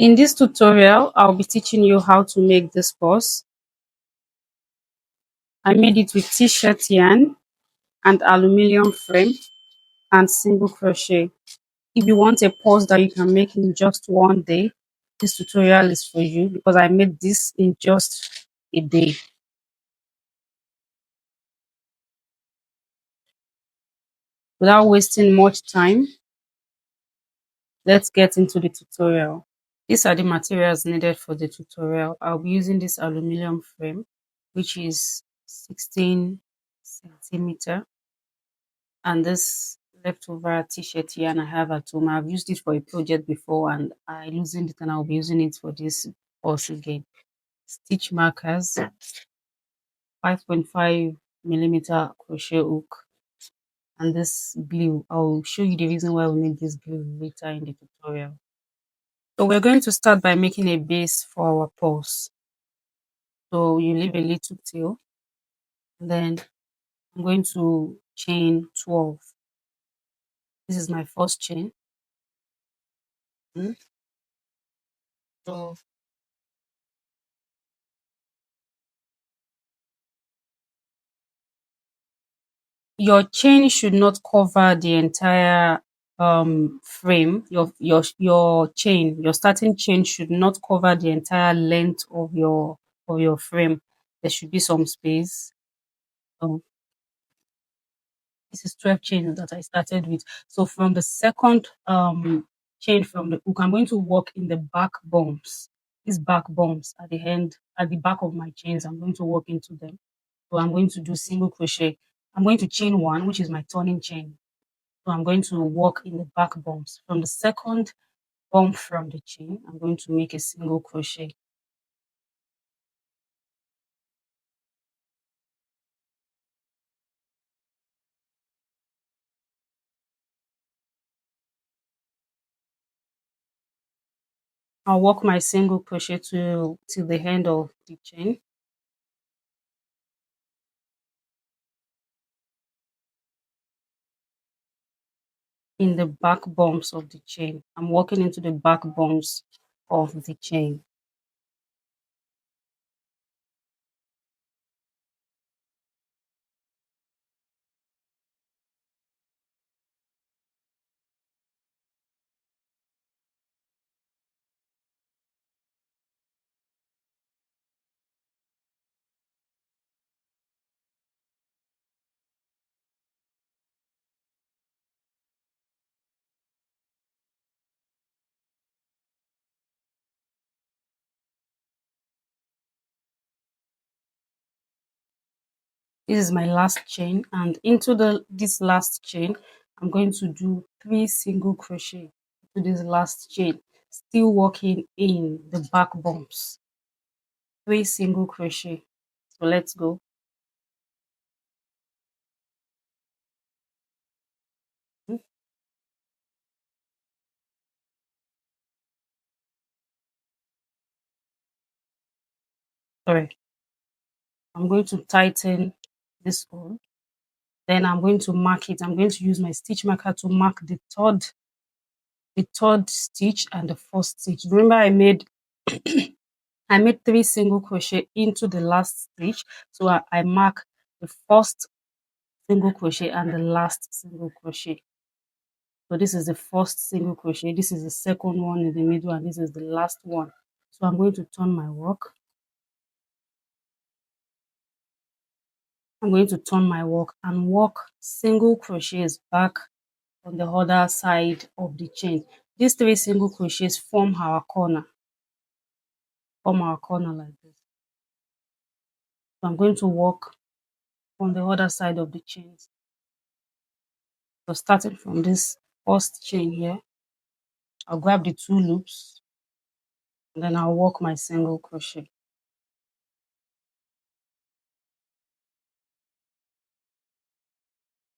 In this tutorial, I'll be teaching you how to make this purse. I made it with T-shirt yarn and aluminium frame and single crochet. If you want a purse that you can make in just one day, this tutorial is for you because I made this in just a day. Without wasting much time, let's get into the tutorial. These are the materials needed for the tutorial. I'll be using this aluminium frame, which is 16 centimeter, and this leftover t-shirt yarn I have at home. I've used it for a project before and I loosened it, and I'll be using it for this also again. Stitch markers, 5.5 millimeter crochet hook, and this glue. I'll show you the reason why we need this glue later in the tutorial. So we're going to start by making a base for our purse. So you leave a little tail, and then I'm going to chain 12. This is my first chain. So your chain should not cover the entire frame. Your starting chain should not cover the entire length of your frame. There should be some space. So this is 12 chains that I started with. So from the second chain from the hook, I'm going to work in the back bumps. These back bumps at the end, at the back of my chains, I'm going to work into them. So I'm going to do single crochet. I'm going to chain one, which is my turning chain. So I'm going to work in the back bumps. From the second bump from the chain, I'm going to make a single crochet. I'll work my single crochet till the end of the chain. In the back bumps of the chain. I'm working into the back bumps of the chain. This is my last chain, and into this last chain, I'm going to do 3 single crochet to this last chain, still working in the back bumps. 3 single crochet. So let's go. Sorry. I'm going to tighten this hole. Then I'm going to mark it. I'm going to use my stitch marker to mark the third stitch and the first stitch. Remember, I made 3 single crochet into the last stitch, so I mark the first single crochet and the last single crochet. So this is the first single crochet, this is the second one in the middle, and this is the last one. So I'm going to turn my work. I'm going to turn my work and work single crochets back on the other side of the chain. These 3 single crochets form our corner. Like this. So I'm going to work on the other side of the chains. So starting from this first chain here, I'll grab the 2 loops, and then I'll work my single crochet.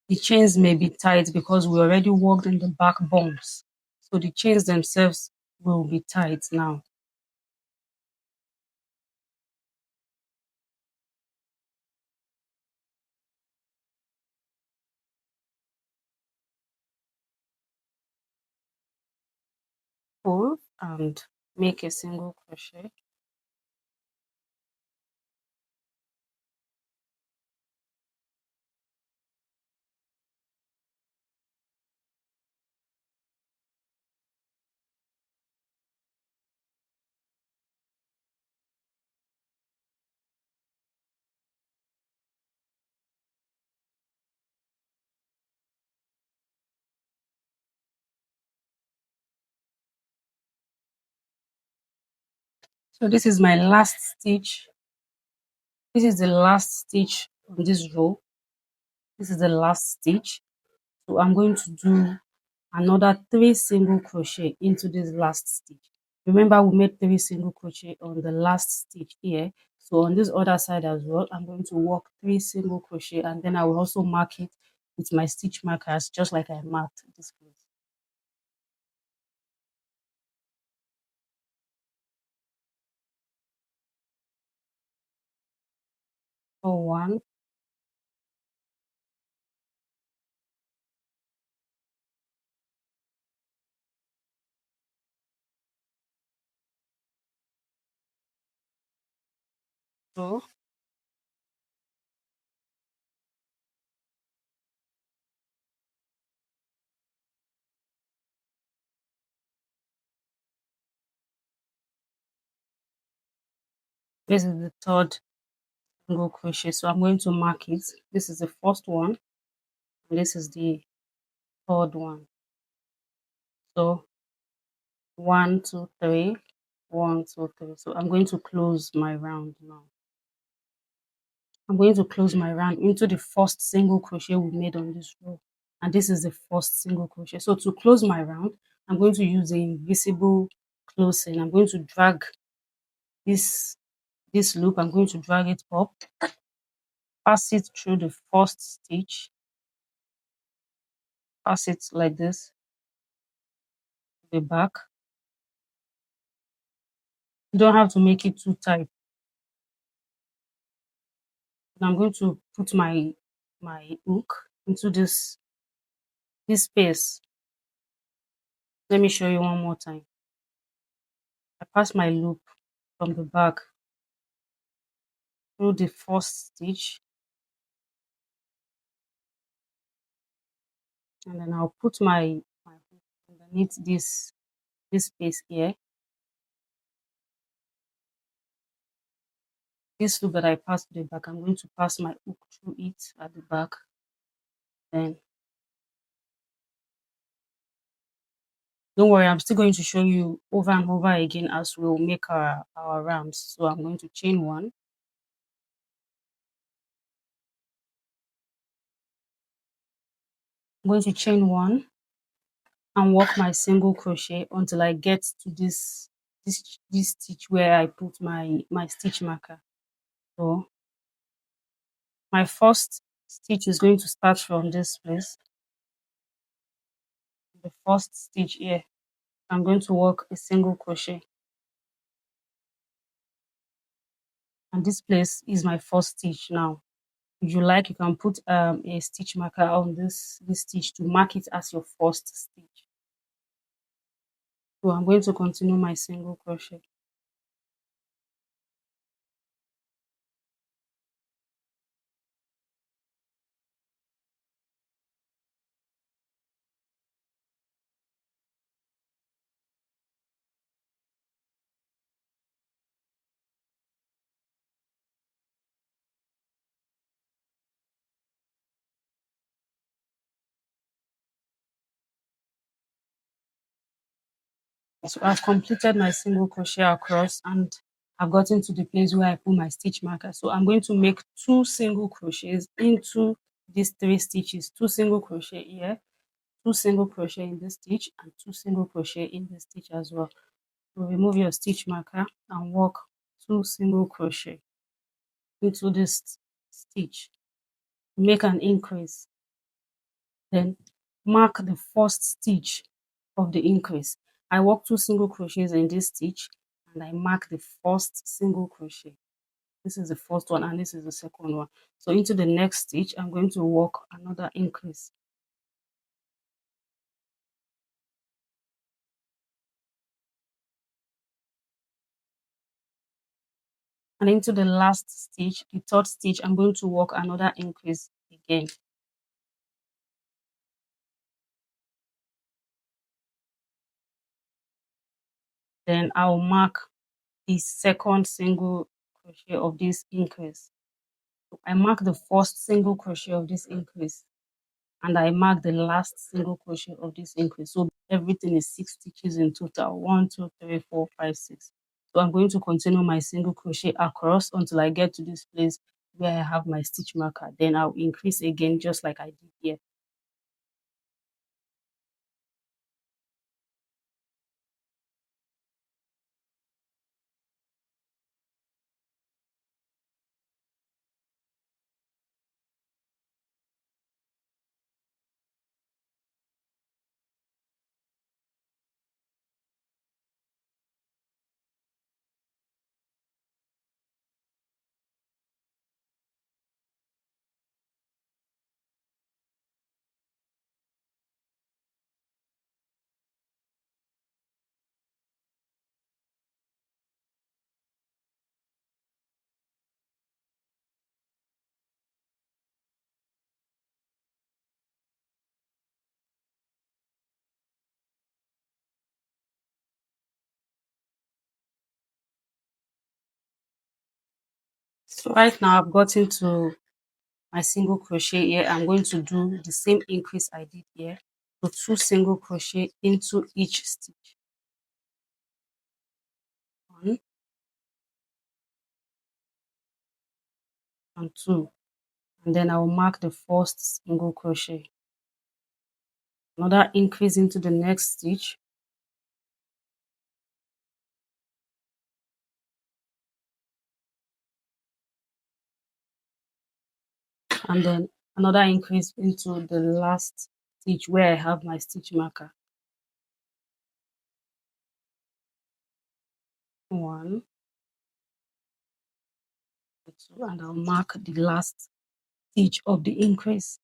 The chains may be tight because we already worked in the back bumps, so the chains themselves will be tight now. Pull and make a single crochet. So this is my last stitch. This is the last stitch on this row. This is the last stitch. So I'm going to do another 3 single crochet into this last stitch. Remember, we made 3 single crochet on the last stitch here. So on this other side as well, I'm going to work 3 single crochet, and then I will also mark it with my stitch markers, just like I marked this place. So 1, 2, this is the third single crochet. So I'm going to mark it. This is the first one, and this is the third one. So 1, 2, 3, 1, 2, 3. So I'm going to close my round now. I'm going to close my round into the first single crochet we made on this row, and this is the first single crochet. So to close my round, I'm going to use the invisible closing. I'm going to drag this loop. I'm going to drag it up, pass it through the first stitch, pass it like this to the back. You don't have to make it too tight. And I'm going to put my hook into this space. Let me show you one more time. I pass my loop from the back through the first stitch, and then I'll put my hook underneath this space here. This loop that I passed to the back, I'm going to pass my hook through it at the back. Then don't worry, I'm still going to show you over and over again as we'll make our rounds. So I'm going to chain 1, I'm going to chain 1 and work my single crochet until I get to this stitch where I put my stitch marker. So my first stitch is going to start from this place, the first stitch here. I'm going to work a single crochet, and this place is my first stitch. Now if you like, you can put a stitch marker on this stitch to mark it as your first stitch. So I'm going to continue my single crochet. So I've completed my single crochet across, and I've gotten to the place where I put my stitch marker. So I'm going to make 2 single crochets into these 3 stitches. 2 single crochet here, 2 single crochet in this stitch, and 2 single crochet in this stitch as well. So remove your stitch marker and work 2 single crochet into this stitch. Make an increase, then mark the first stitch of the increase. I work 2 single crochets in this stitch, and I mark the first single crochet. This is the first one, and this is the second one. So into the next stitch, I'm going to work another increase. And into the last stitch, the third stitch, I'm going to work another increase again. Then I'll mark the second single crochet of this increase. So I mark the first single crochet of this increase, and I mark the last single crochet of this increase. So everything is 6 stitches in total. 1, 2, 3, 4, 5, 6. So I'm going to continue my single crochet across until I get to this place where I have my stitch marker. Then I'll increase again just like I did here. So right now I've gotten to my single crochet here. I'm going to do the same increase I did here. So 2 single crochet into each stitch. 1 and 2. And then I'll mark the first single crochet. Another increase into the next stitch. And then another increase into the last stitch where I have my stitch marker. 1, 2, and I'll mark the last stitch of the increase.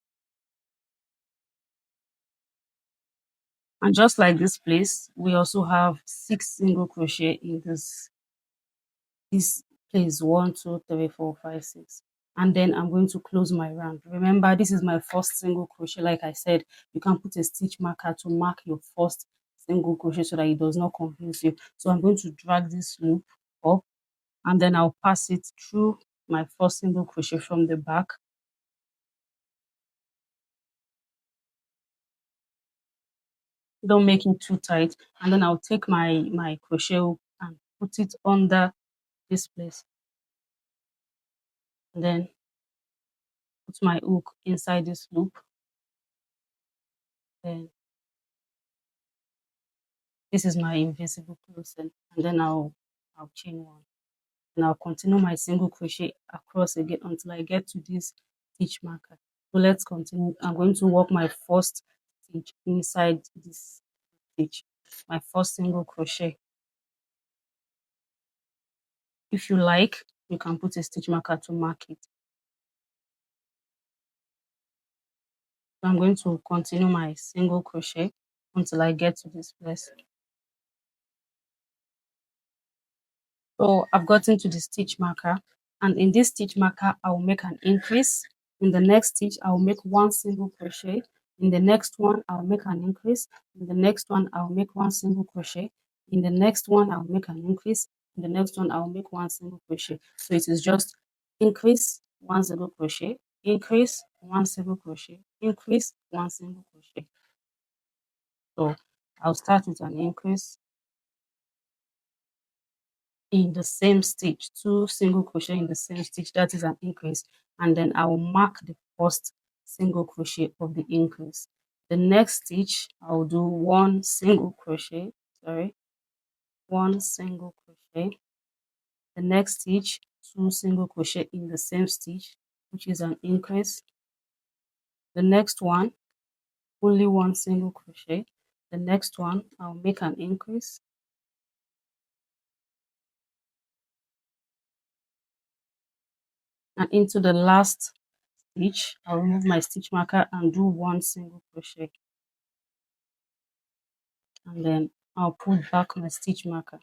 And just like this place, we also have 6 single crochet in this place. 1, 2, 3, 4, 5, 6. And then I'm going to close my round. Remember, this is my first single crochet. Like I said, you can put a stitch marker to mark your first single crochet so that it does not confuse you. So I'm going to drag this loop up, and then I'll pass it through my first single crochet from the back. Don't make it too tight. And then I'll take my crochet hook and put it under this place. And then put my hook inside this loop. Then this is my invisible closing. And then I'll chain 1. And I'll continue my single crochet across again until I get to this stitch marker. So let's continue. I'm going to work my first stitch inside this stitch, my first single crochet. If you like, you can put a stitch marker to mark it. So I'm going to continue my single crochet until I get to this place. So I've gotten to the stitch marker, and in this stitch marker I will make an increase. In the next stitch I will make 1 single crochet. In the next one I'll make an increase. In the next one I'll make 1 single crochet. In the next one I'll make an increase. In the next one I'll make 1 single crochet. So it is just increase, 1 single crochet, increase, 1 single crochet, increase, 1 single crochet. So I'll start with an increase in the same stitch, 2 single crochet in the same stitch, that is an increase, and then I will mark the first single crochet of the increase. The next stitch I'll do 1 single crochet, 1 single crochet. The next stitch, 2 single crochet in the same stitch, which is an increase. The next one, only 1 single crochet. The next one I'll make an increase. And into the last stitch I'll remove my stitch marker and do 1 single crochet, and then I'll put back my stitch marker.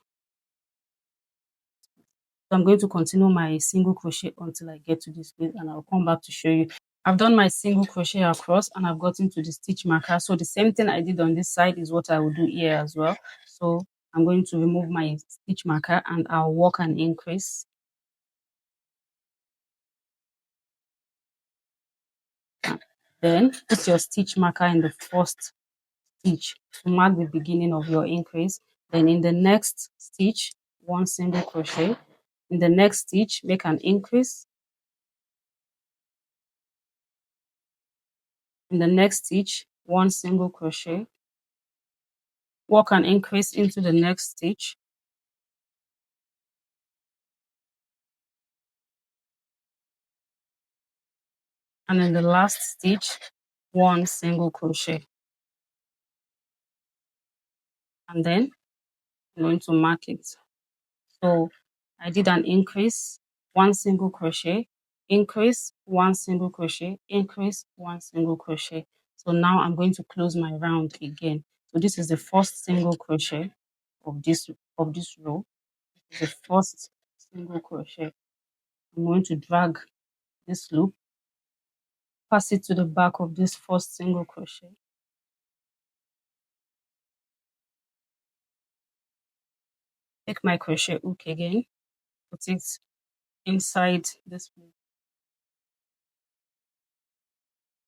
So I'm going to continue my single crochet until I get to this place, and I'll come back to show you. I've done my single crochet across and I've gotten to the stitch marker. So the same thing I did on this side is what I will do here as well. So I'm going to remove my stitch marker and I'll work an increase. Then put your stitch marker in the first stitch to mark the beginning of your increase. Then in the next stitch, one single crochet. In the next stitch, make an increase. In the next stitch, one single crochet. Work an increase into the next stitch. And in the last stitch, one single crochet. And then I'm going to mark it. So I did an increase, one single crochet, increase, one single crochet, increase, one single crochet. So now I'm going to close my round again. So this is the first single crochet of this row. The first single crochet. I'm going to drag this loop, pass it to the back of this first single crochet. Take my crochet hook again, put it inside this loop.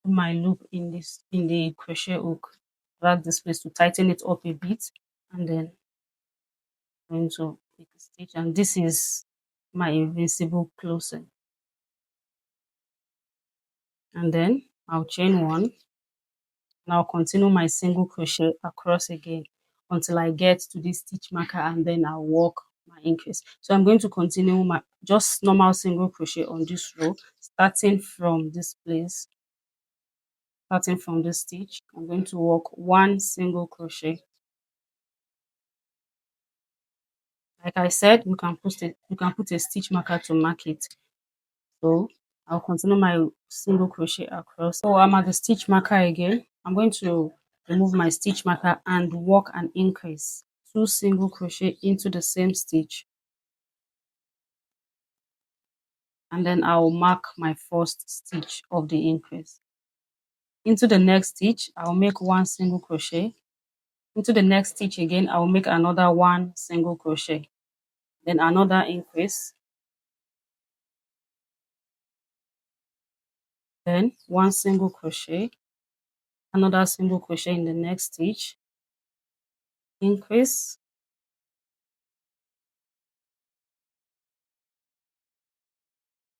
Put my loop in the crochet hook. Drag this place to tighten it up a bit, and then I'm going to make a stitch. And this is my invincible closing. And then I'll chain one, and I'll continue my single crochet across again until I get to this stitch marker, and then I'll work my increase. So I'm going to continue my just normal single crochet on this row, starting from this place. Starting from this stitch, I'm going to work one single crochet. Like I said, you can put a stitch marker to mark it. So I'll continue my single crochet across. So I'm at the stitch marker again. I'm going to remove my stitch marker and work an increase. Two single crochet into the same stitch. And then I'll mark my first stitch of the increase. Into the next stitch, I'll make one single crochet. Into the next stitch again, I'll make another one single crochet. Then another increase. Then one single crochet, another single crochet in the next stitch, increase,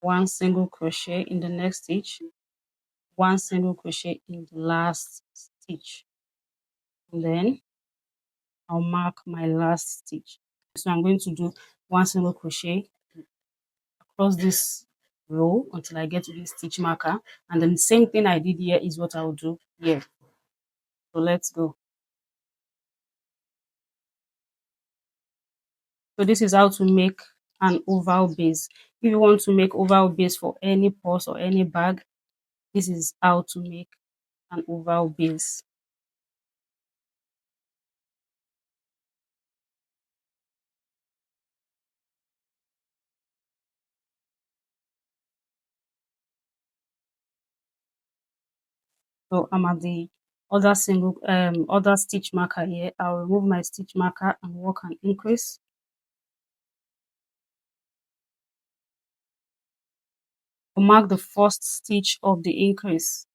one single crochet in the next stitch, one single crochet in the last stitch, and then I'll mark my last stitch. So I'm going to do one single crochet across this row until I get to this stitch marker, and then the same thing I did here is what I'll do here. So let's go. So this is how to make an oval base. If you want to make oval base for any purse or any bag, this is how to make an oval base. So I'm at the other stitch marker here. I'll remove my stitch marker and work an increase. I'll mark the first stitch of the increase.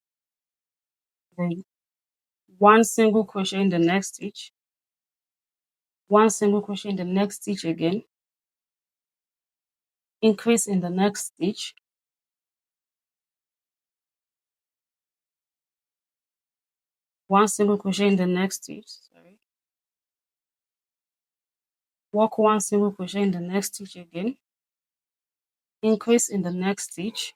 Then one single crochet in the next stitch, one single crochet in the next stitch again, increase in the next stitch, one single crochet in the next stitch, work one single crochet in the next stitch again, increase in the next stitch,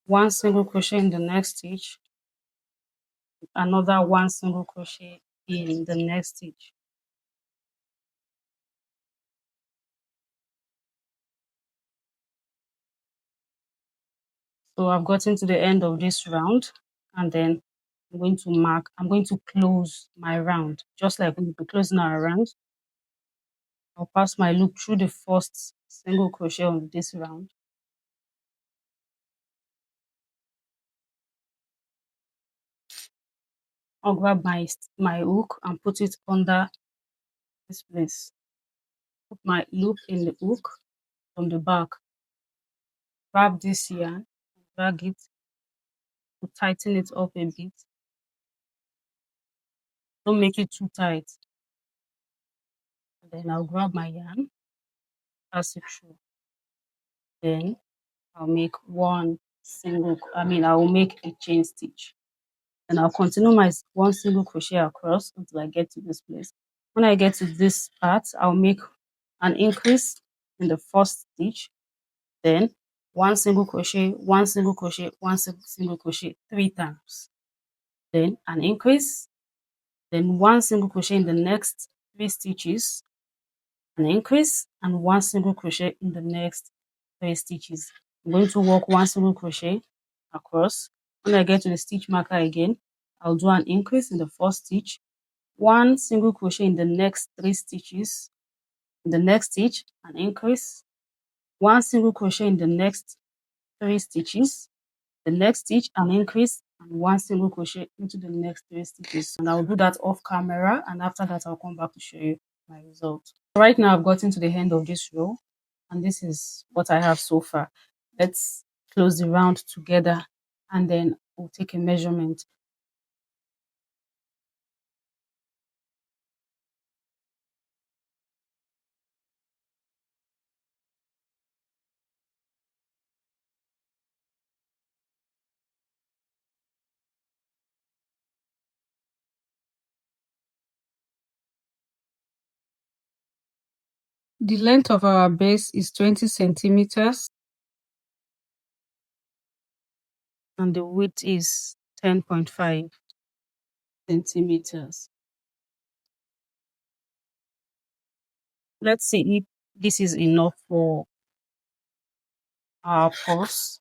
one single crochet in the next stitch, another one single crochet in the next stitch. So I've gotten to the end of this round, and then I'm going to close my round. Just like when we're closing our round, I'll pass my loop through the first single crochet of this round. I'll grab my hook and put it under this place. Put my loop in the hook from the back. Grab this yarn, drag it to tighten it up a bit. Don't make it too tight. And then I'll grab my yarn, pass it through. Then I'll make I will make a chain stitch. And I'll continue my one single crochet across until I get to this place. When I get to this part, I'll make an increase in the first stitch, then one single crochet, one single crochet, one single crochet 3 times, then an increase, then one single crochet in the next 3 stitches, an increase, and one single crochet in the next 3 stitches. I'm going to work one single crochet across. When I get to the stitch marker again, I'll do an increase in the first stitch, one single crochet in the next 3 stitches, in the next stitch, an increase, one single crochet in the next 3 stitches, the next stitch, an increase, and one single crochet into the next 3 stitches. And I'll do that off camera, and after that I'll come back to show you my result. Right now I've gotten to the end of this row, and this is what I have so far. Let's close the round together, and then we'll take a measurement. The length of our base is 20 centimeters and the width is 10.5 centimeters. Let's see if this is enough for our purse.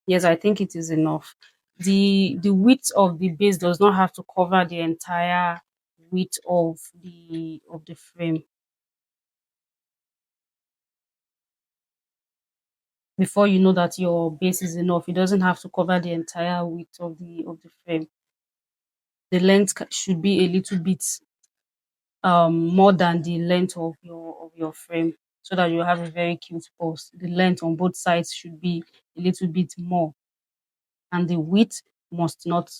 Yes, I think it is enough. The width of the base does not have to cover the entire width of the frame. Before you know that your base is enough, it doesn't have to cover the entire width of the frame. The length should be a little bit more than the length of your frame, so that you have a very cute purse. The length on both sides should be a little bit more, and the width must not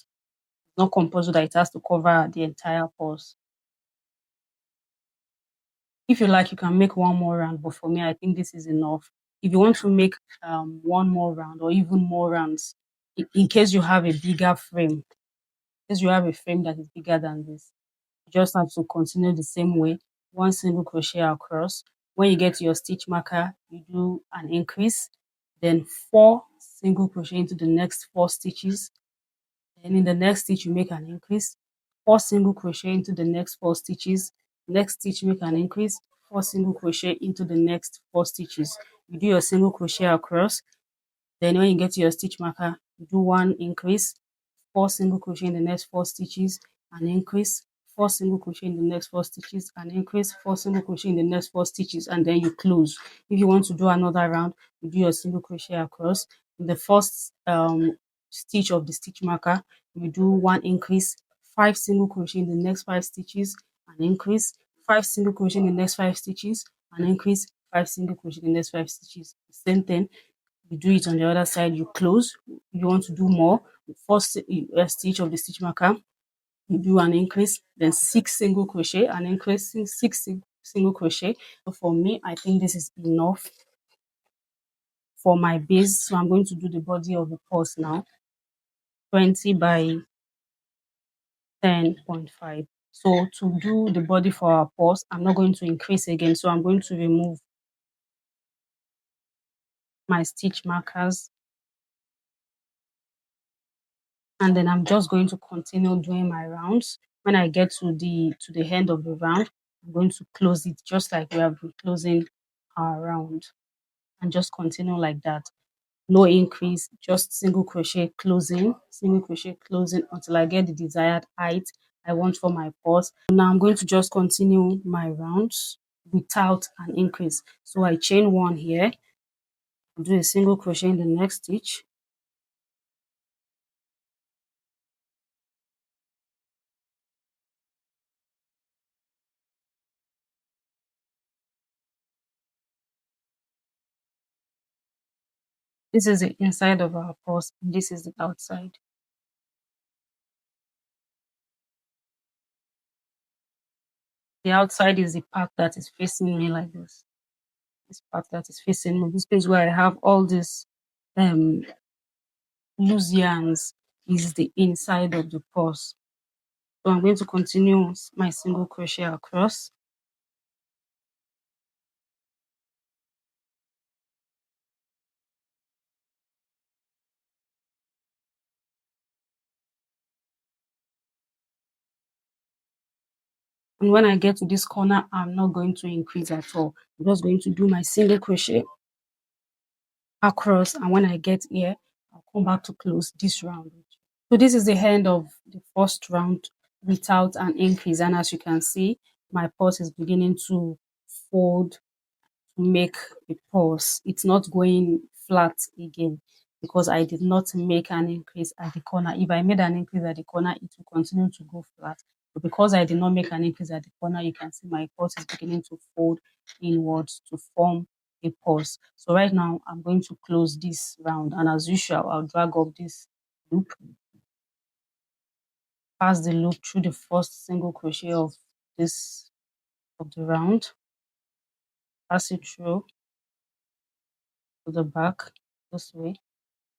compulsory that it has to cover the entire purse. If you like, you can make one more round, but for me, I think this is enough. If you want to make one more round or even more rounds, in case you have a bigger frame, because you have a frame that is bigger than this, you just have to continue the same way. One single crochet across. When you get to your stitch marker, you do an increase, then 4 single crochet into the next 4 stitches. Then in the next stitch, you make an increase, 4 single crochet into the next 4 stitches. Next stitch, make an increase, 4 single crochet into the next 4 stitches. You do your single crochet across. Then when you get to your stitch marker, you do one increase, 4 single crochet in the next 4 stitches, an increase, 4 single crochet in the next 4 stitches, an increase, 4 single crochet in the next 4 stitches, and then you close. If you want to do another round, you do your single crochet across. In the first stitch of the stitch marker, you do one increase, 5 single crochet in the next 5 stitches, an increase, 5 single crochet in the next 5 stitches, an increase, 5 single crochet in the next 5 stitches. Same thing, you do it on the other side, you close. You want to do more, first stitch of the stitch marker, you do an increase, then 6 single crochet, an increase, single crochet. So for me, I think this is enough for my base. So I'm going to do the body of the purse now, 20 by 10.5. So to do the body for our purse, I'm not going to increase again, so I'm going to remove my stitch markers, and then I'm just going to continue doing my rounds. When I get to the end of the round, I'm going to close it just like we have been closing our round, and just continue like that. no increase, just single crochet closing until I get the desired height I want for my purse. Now I'm going to just continue my rounds without an increase. So I chain one here, do a single crochet in the next stitch, this is the inside of our purse, and this is the outside. The outside is the part that is facing me like this. This part that is facing me, this page where I have all these um loose yarns, is the inside of the purse. So I'm going to continue my single crochet across. And when I get to this corner, I'm not going to increase at all. I'm just going to do my single crochet across, and when I get here, I'll come back to close this round. So this is the end of the first round without an increase, and as you can see, my purse is beginning to fold to make a purse. It's not going flat again because I did not make an increase at the corner. If I made an increase at the corner, it will continue to go flat. But because I did not make an increase at the corner, you can see my purse is beginning to fold inwards to form a purse. So right now, I'm going to close this round, and as usual, I'll drag up this loop, pass the loop through the first single crochet of this of the round, pass it through to the back this way,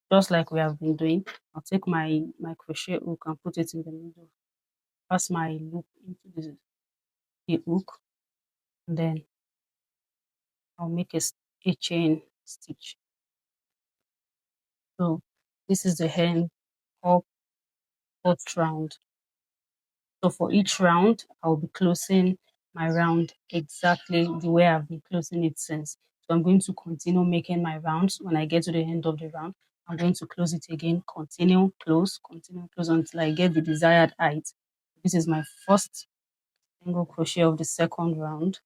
just like we have been doing. I'll take my crochet hook and put it in the middle, pass my loop into the hook, and then I'll make a chain stitch. So this is the end of fourth round. So for each round, I'll be closing my round exactly the way I've been closing it since. So I'm going to continue making my rounds. When I get to the end of the round, I'm going to close it again, continue, close until I get the desired height. This is my first single crochet of the second round.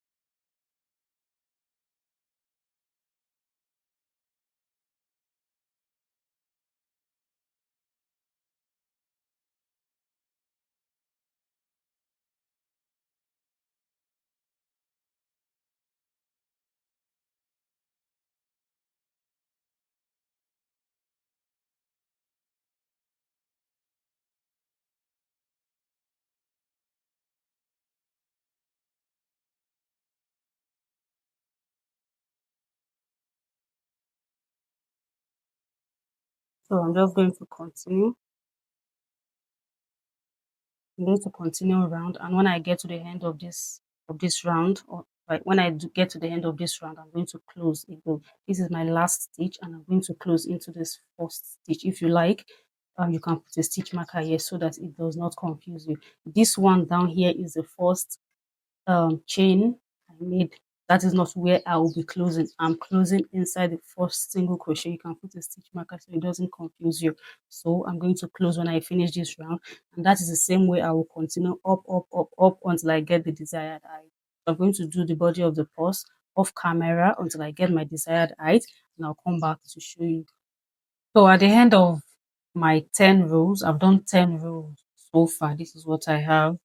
So I'm just going to continue. I'm going to continue around, and when I get to the end of this round, or like when I get to the end of this round, I'm going to close again. This is my last stitch, and I'm going to close into this first stitch. If you like, you can put a stitch marker here so that it does not confuse you. This one down here is the first chain I made. That is not where I will be closing. I'm closing inside the first single crochet. You can put a stitch marker so it doesn't confuse you. So I'm going to close when I finish this round, and that is the same way I will continue up until I get the desired height. So I'm going to do the body of the purse off camera until I get my desired height, and I'll come back to show you. So at the end of my 10 rows, I've done 10 rows so far. This is what I have.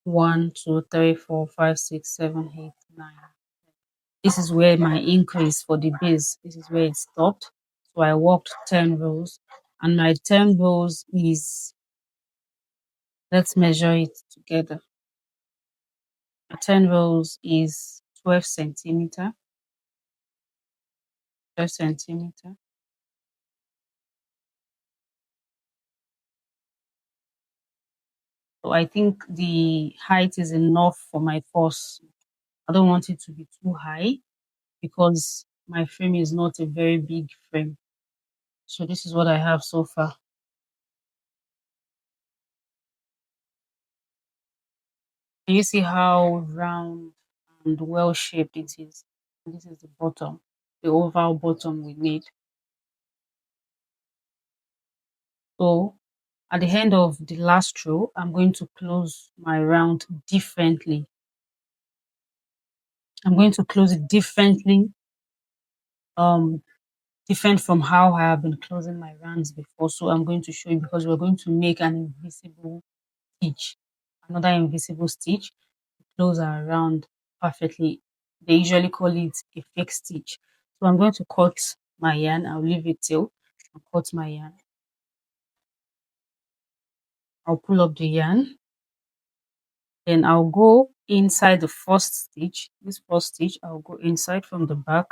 1, 2, 3, 4, 5, 6, 7, 8, 9. This is where my increase for the base, this is where it stopped. So I worked 10 rows, and my 10 rows is, let's measure it together. My 10 rows is 12 centimeter, 12 centimeter. So I think the height is enough for my purse. I don't want it to be too high because my frame is not a very big frame. So this is what I have so far. Can you see how round and well shaped it is. And this is the bottom, the oval bottom we made. So at the end of the last row, I'm going to close my round differently. I'm going to close it differently, um, different from how I have been closing my rounds before. So I'm going to show you because we're going to make an invisible stitch, another invisible stitch to close our round perfectly. They usually call it a fake stitch. So I'm going to cut my yarn. I'll leave it till I cut my yarn. I'll pull up the yarn. Then I'll go inside the first stitch. This first stitch, I'll go inside from the back.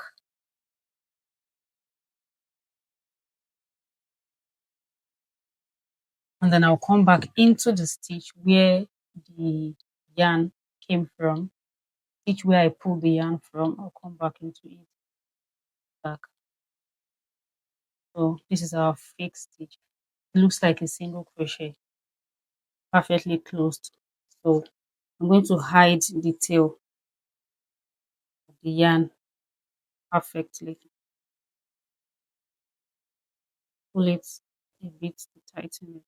And then I'll come back into the stitch where the yarn came from. Stitch where I pulled the yarn from, I'll come back into it back. So this is our fake stitch. It looks like a single crochet, perfectly closed. So I'm going to hide the tail of the yarn perfectly. Pull it a bit to tighten it.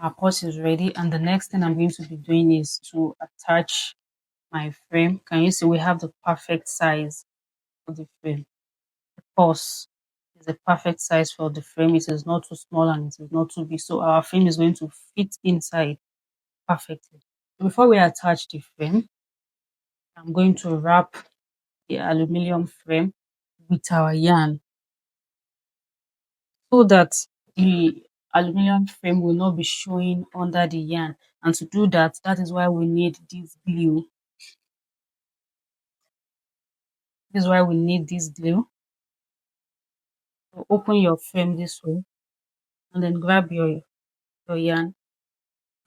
Our purse is ready, and the next thing I'm going to be doing is to attach my frame. Can you see we have the perfect size for the frame? The purse is the perfect size for the frame. It is not too small and it is not too big. So our frame is going to fit inside perfectly. Before we attach the frame, I'm going to wrap the aluminium frame with our yarn so that the aluminium frame will not be showing under the yarn. And to do that, that is why we need this glue. This is why we need this glue. So open your frame this way and then grab your yarn.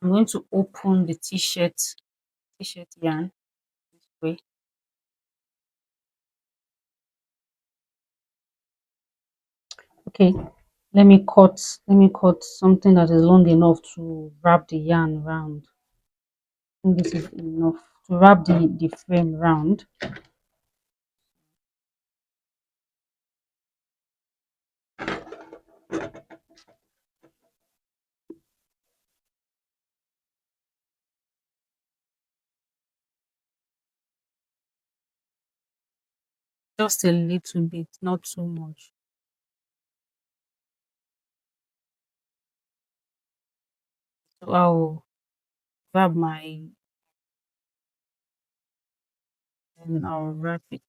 I'm going to open the t-shirt yarn this way. Okay, let me cut something that is long enough to wrap the yarn round. I think this is enough to wrap the frame round. Just a little bit, not too much. So I'll grab my and I'll wrap it.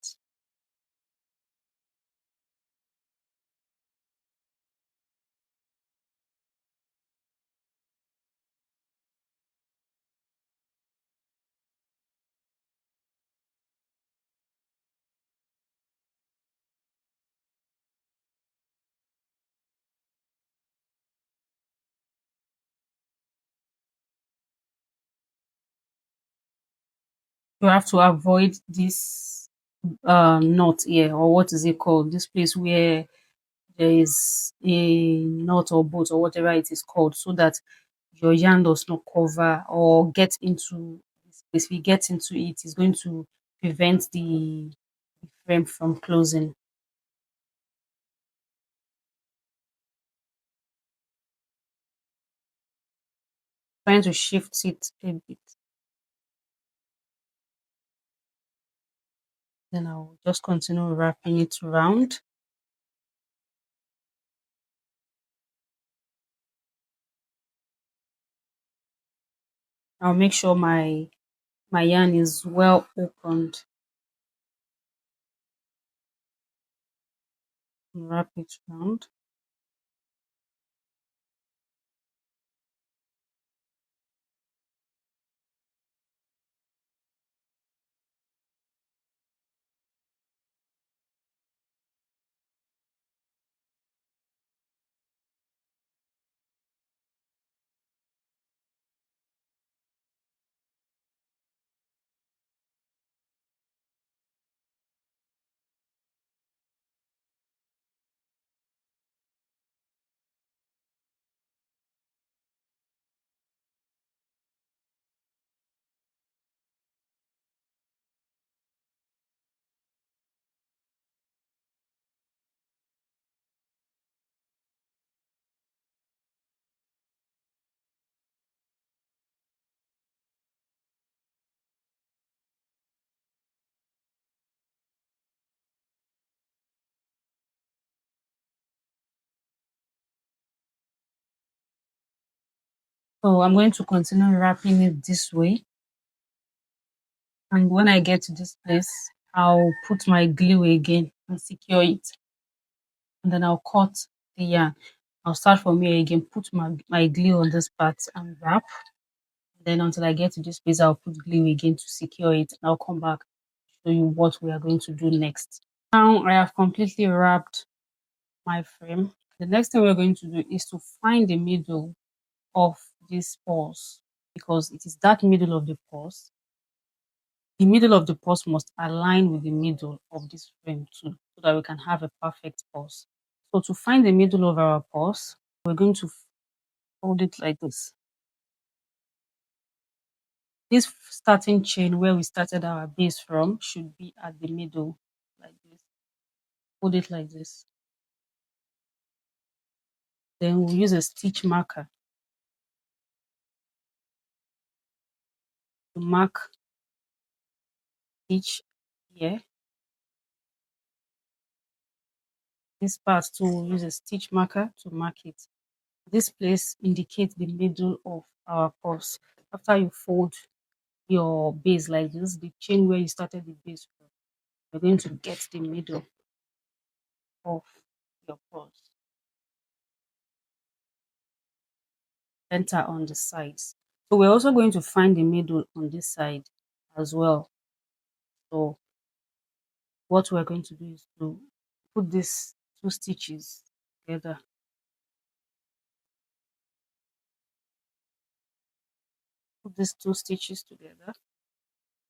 You have to avoid this knot here, or what is it called? This place where there is a knot or bolt or whatever it is called, so that your yarn does not cover or get into this place. If you get into it, it's going to prevent the frame from closing. Trying to shift it a bit. Then I'll just continue wrapping it around. I'll make sure my yarn is well opened. Wrap it around. So I'm going to continue wrapping it this way. And when I get to this place, I'll put my glue again and secure it. And then I'll cut the yarn. I'll start from here again, put my glue on this part and wrap. Then until I get to this place, I'll put glue again to secure it. And I'll come back to show you what we are going to do next. Now I have completely wrapped my frame. The next thing we're going to do is to find the middle of this purse, because it is that middle of the purse. The middle of the purse must align with the middle of this frame too, so that we can have a perfect purse. So to find the middle of our purse, we're going to fold it like this. This starting chain where we started our base from should be at the middle, like this. Fold it like this. Then we'll use a stitch marker to mark each here. This part too, we'll use a stitch marker to mark it. This place indicates the middle of our purse. After you fold your base like this, the chain where you started the base from, you're going to get the middle of your purse. Center on the sides. So we're also going to find the middle on this side as well. So what we're going to do is to put these two stitches together. Put these two stitches together,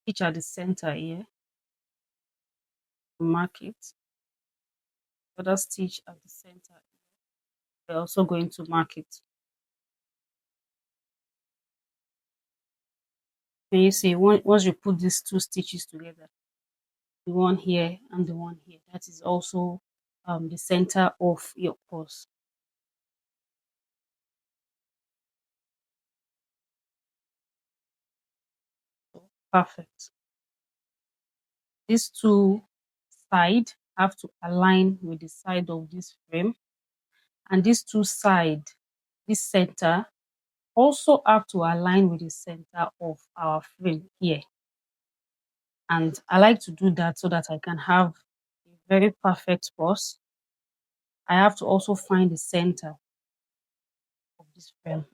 each at the center here. Mark it. Other stitch at the center. We're also going to mark it. Can you see, once you put these two stitches together, the one here and the one here, that is also the center of your purse. So, perfect. These two sides have to align with the side of this frame, and these two sides, this center, also have to align with the center of our frame here. And I like to do that so that I can have a very perfect purse. I have to also find the center of this frame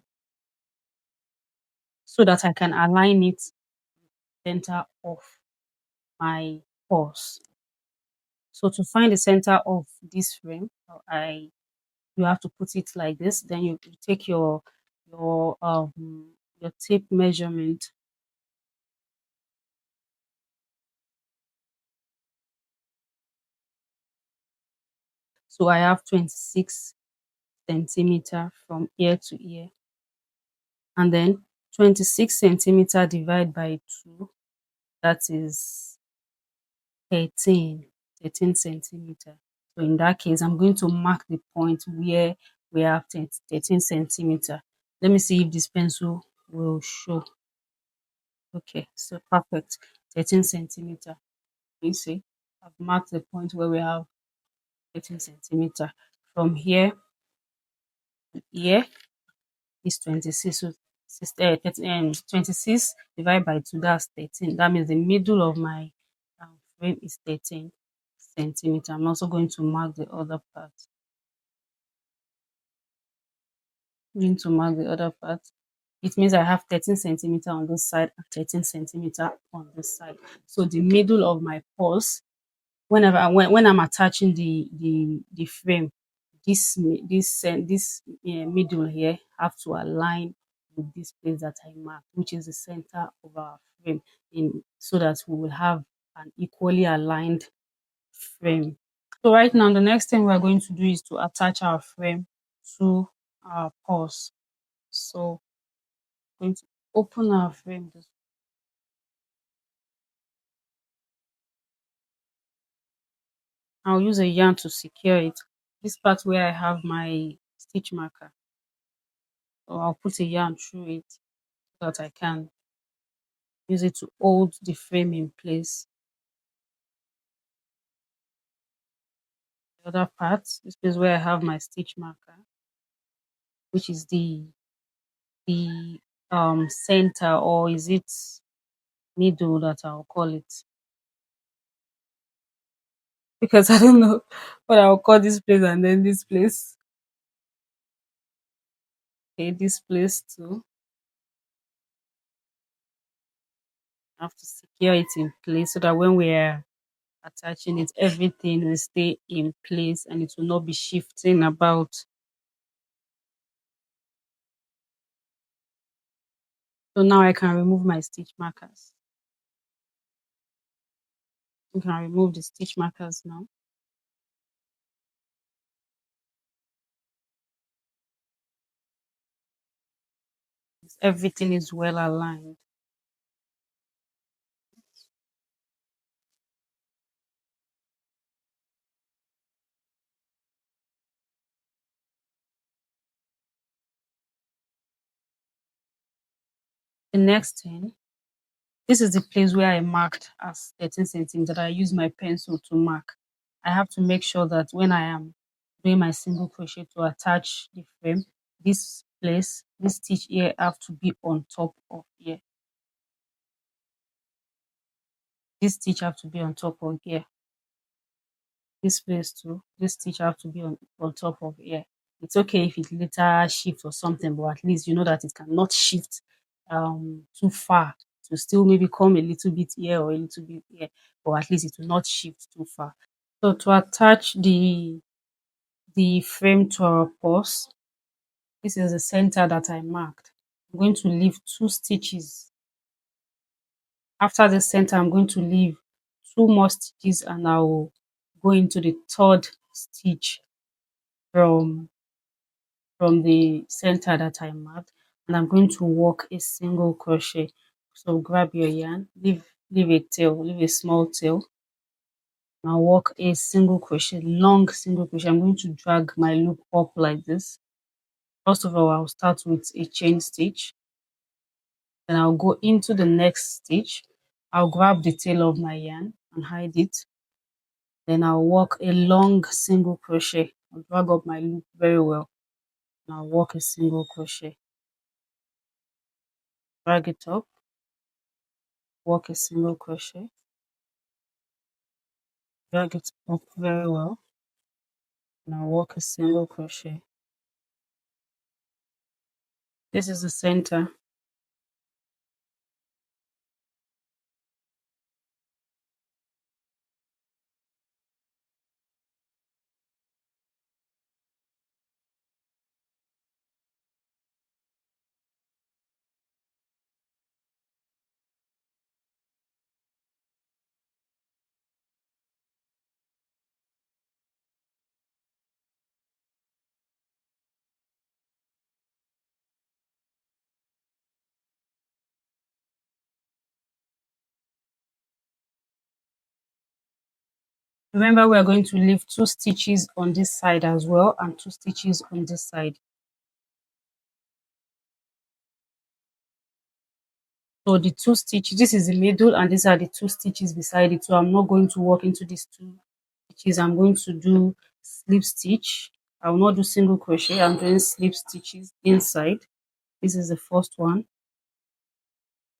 so that I can align it center of my purse. So to find the center of this frame, you have to put it like this. Then you take your your tape measurement. So I have 26 centimeter from ear to ear, and then 26 centimeter divided by 2, that is 13 centimeter. So in that case, I'm going to mark the point where we have 13 centimeter. Let me see if this pencil will show. Okay, so perfect. 13 centimeter. You see, I've marked the point where we have 13 centimeter. From here to here is 26. So 26 divided by 2, that's 13. That means the middle of my frame is 13 centimeter. I'm also going to mark the other part. I'm going to mark the other part. It means I have 13 centimeter on this side and 13 centimeter on this side. So the middle of my purse, when I'm attaching the frame, this middle here have to align with this place that I marked, which is the center of our frame, in so that we will have an equally aligned frame. So right now, the next thing we're going to do is to attach our frame to our purse. So I'm going to open our frame. I'll use a yarn to secure it. This part where I have my stitch marker. So I'll put a yarn through it so that I can use it to hold the frame in place. The other part, this is where I have my stitch marker, which is the the center, or is it middle that I'll call it, because I don't know what I'll call this place, and then this place. Okay, this place too. I have to secure it in place so that when we're attaching it, everything will stay in place and it will not be shifting about. So now I can remove my stitch markers. You can remove the stitch markers now. Everything is well aligned. The next thing, this is the place where I marked as 13 centimeters that I use my pencil to mark. I have to make sure that when I am doing my single crochet to attach the frame, this place, this stitch here have to be on top of here. This stitch have to be on top of here. This place too, this stitch have to be on top of here. It's okay if it later shift or something, but at least you know that it cannot shift too far to still maybe come a little bit here or a little bit here, but at least it will not shift too far. So to attach the frame to our purse, this is the center that I marked. I'm going to leave 2 stitches. After the center, I'm going to leave 2 more stitches and I will go into the 3rd stitch from the center that I marked, and I'm going to work a single crochet. So grab your yarn, leave a tail, leave a small tail. Now work a single crochet, long single crochet. I'm going to drag my loop up like this. First of all, I'll start with a chain stitch. Then I'll go into the next stitch. I'll grab the tail of my yarn and hide it. Then I'll work a long single crochet. I'll drag up my loop very well. And I'll work a single crochet. Drag it up, work a single crochet, drag it up very well. Now work a single crochet. This is the center. Remember, we are going to leave 2 stitches on this side as well and 2 stitches on this side. So the 2 stitches, this is the middle and these are the 2 stitches beside it. So I'm not going to work into these 2 stitches. I'm going to do slip stitch. I will not do single crochet. I'm doing slip stitches inside. This is the first one.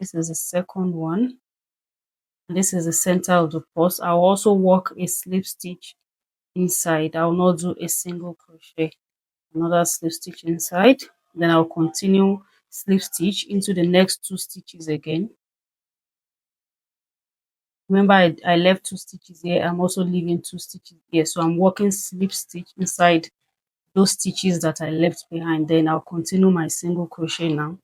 This is the second one. And this is the center of the purse. I'll also work a slip stitch inside. I will not do a single crochet. Another slip stitch inside. Then I'll continue slip stitch into the next 2 stitches again. Remember, I left 2 stitches here. I'm also leaving 2 stitches here. So I'm working slip stitch inside those stitches that I left behind. Then I'll continue my single crochet now.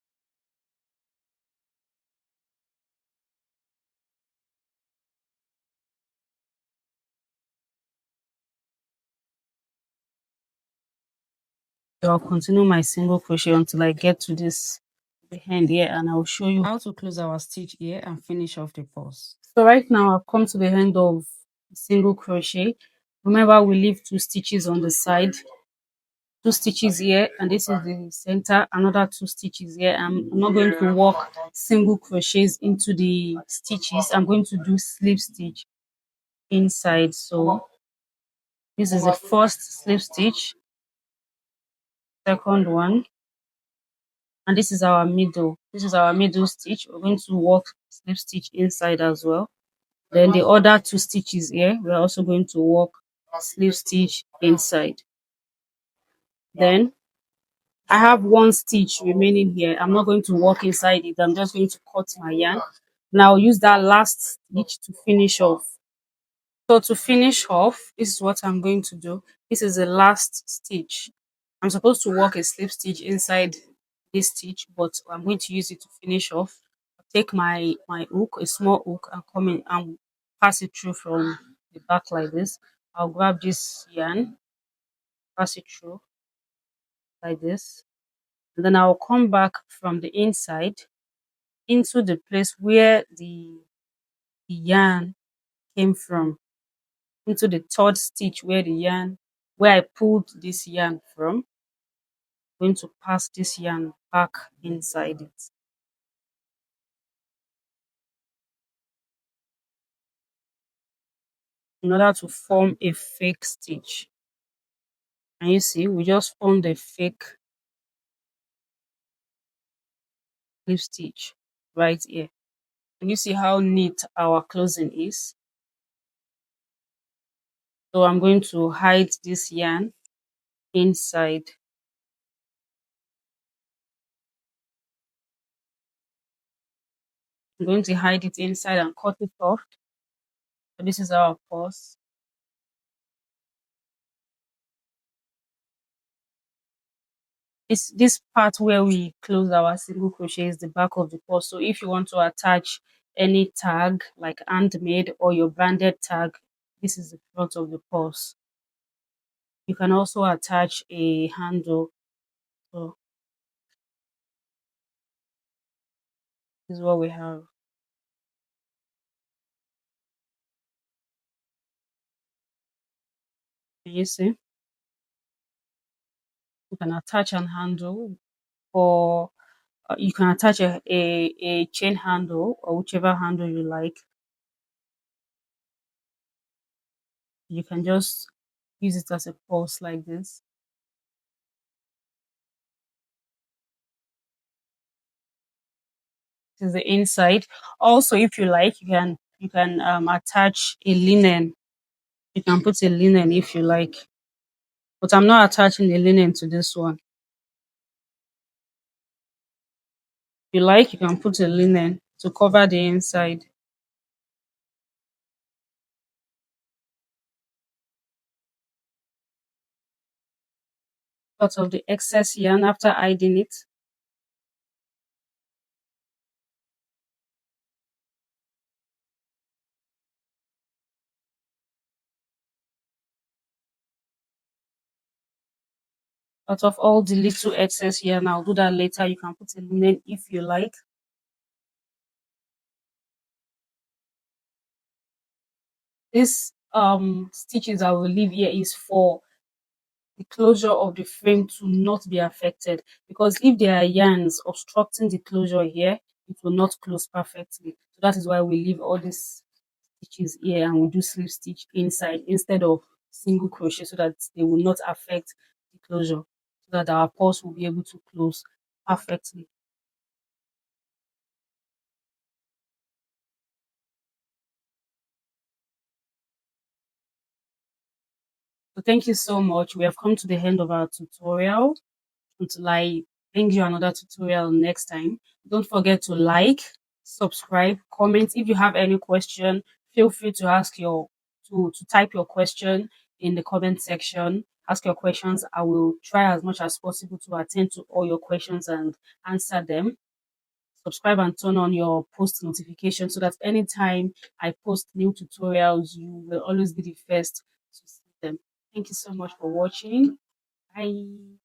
So I'll continue my single crochet until I get to the end here, and I'll show you how to close our stitch here and finish off the purse. So right now I've come to the end of single crochet. Remember, we leave 2 stitches on the side, 2 stitches here, and this is the center, another 2 stitches here. I'm not going to work single crochets into the stitches. I'm going to do slip stitch inside. So this is the first slip stitch, second one, And this is our middle. This is our middle stitch. We're going to work slip stitch inside as well. Then the other two stitches here, we're also going to work slip stitch inside. Then I have one stitch remaining here. I'm not going to work inside it. I'm just going to cut my yarn. Now use that last stitch to finish off. So to finish off, this is what I'm going to do. This is the last stitch. I'm supposed to work a slip stitch inside this stitch, but I'm going to use it to finish off. Take my hook, a small hook, and come in and pass it through from the back like this. I'll grab this yarn, pass it through like this, and then I'll come back from the inside into the place where the yarn came from, into the third stitch where I pulled this yarn from. I'm going to pass this yarn back inside it in order to form a fake stitch. And you see, we just formed a fake slip stitch right here. And you see how neat our closing is. So I'm going to hide this yarn inside. I'm going to hide it inside and cut it off. So this is our purse. This part where we close our single crochet is the back of the purse. So if you want to attach any tag like handmade or your branded tag, this is the front of the purse. You can also attach a handle. So this is what we have. Can you see? You can attach an handle, or you can attach a chain handle, or whichever handle you like. You can just use it as a purse like this. This is the inside. Also, if you like, you can attach a linen. You can put a linen if you like, but I'm not attaching a linen to this one. If you like, you can put a linen to cover the inside. Out of the excess yarn after hiding it. Out of all the little excess yarn, I'll do that later. You can put a linen if you like. This stitches I will leave here is for the closure of the frame to not be affected, because if there are yarns obstructing the closure here, it will not close perfectly. So that is why we leave all these stitches here and we do slip stitch inside instead of single crochet, so that they will not affect the closure, so that our purse will be able to close perfectly. So thank you so much. We have come to the end of our tutorial. Until I bring you another tutorial next time, don't forget to like, subscribe, comment. If you have any question, feel free to to type your question in the comment section. Ask your questions. I will try as much as possible to attend to all your questions and answer them. Subscribe and turn on your post notification so that anytime I post new tutorials, you will always be the first to see them. Thank you so much for watching. Bye.